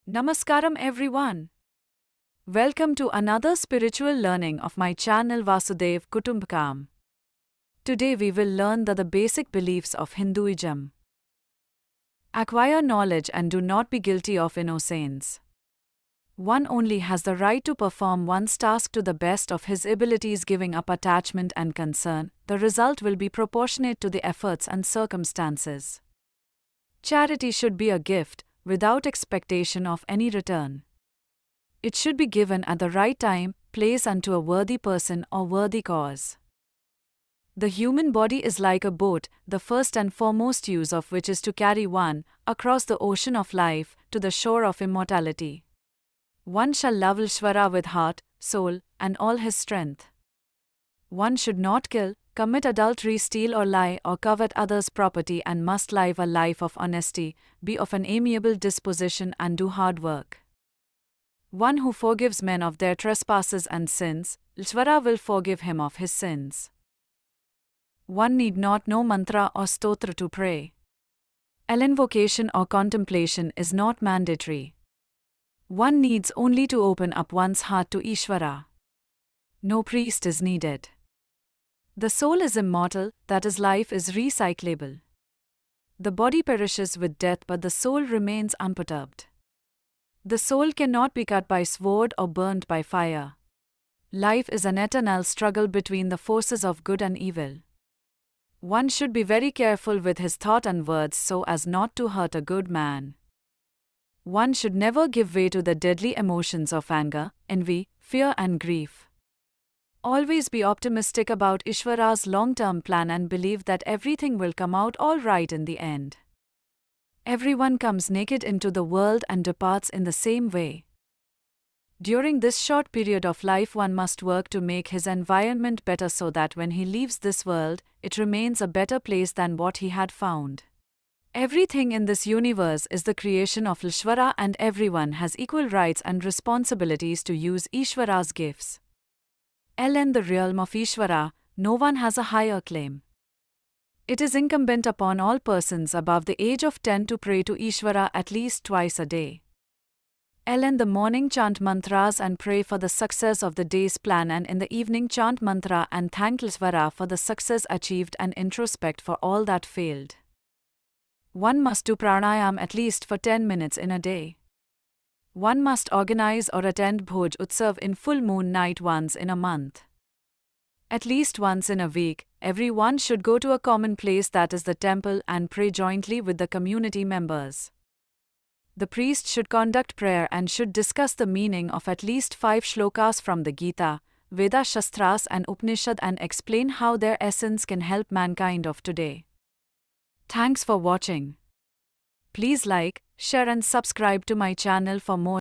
Namaskaram everyone. Welcome to another spiritual learning of my channel Vasudev Kutumbakam. Today we will learn the basic beliefs of Hinduism. Acquire knowledge and do not be guilty of innocence. One only has the right to perform one's task to the best of his abilities. Giving up attachment and concern, the result will be proportionate to the efforts and circumstances. Charity should be a gift, without expectation of any return. It should be given at the right time, place and to a worthy person or worthy cause. The human body is like a boat, the first and foremost use of which is to carry one across the ocean of life to the shore of immortality. One shall love Ishvara with heart, soul, and all his strength. One should not kill, commit adultery, steal or lie or covet others' property, and must live a life of honesty, be of an amiable disposition and do hard work. One who forgives men of their trespasses and sins, Ishvara will forgive him of his sins. One need not know mantra or stotra to pray. Invocation or contemplation is not mandatory. One needs only to open up one's heart to Ishvara. No priest is needed. The soul is immortal, that is, life is recyclable. The body perishes with death, but the soul remains unperturbed. The soul cannot be cut by sword or burnt by fire. Life is an eternal struggle between the forces of good and evil. One should be very careful with his thought and words so as not to hurt a good man. One should never give way to the deadly emotions of anger, envy, fear and grief. Always be optimistic about Ishvara's long-term plan and believe that everything will come out all right in the end. Everyone comes naked into the world and departs in the same way. During this short period of life, one must work to make his environment better so that when he leaves this world, it remains a better place than what he had found. Everything in this universe is the creation of Ishvara, and everyone has equal rights and responsibilities to use Ishvara's gifts. In the realm of Ishvara, no one has a higher claim. It is incumbent upon all persons above the age of 10 to pray to Ishvara at least twice a day. In the morning, chant mantras and pray for the success of the day's plan, and in the evening, chant mantra and thank Ishvara for the success achieved and introspect for all that failed. One must do pranayam at least for 10 minutes in a day. One must organize or attend Bhoj Utsav in full moon night once in a month. At least once in a week, everyone should go to a common place, that is the temple, and pray jointly with the community members. The priest should conduct prayer and should discuss the meaning of at least 5 shlokas from the Gita, Veda, Shastras and Upanishad and explain how their essence can help mankind of today. Thanks for watching. Please like, share and subscribe to my channel for more.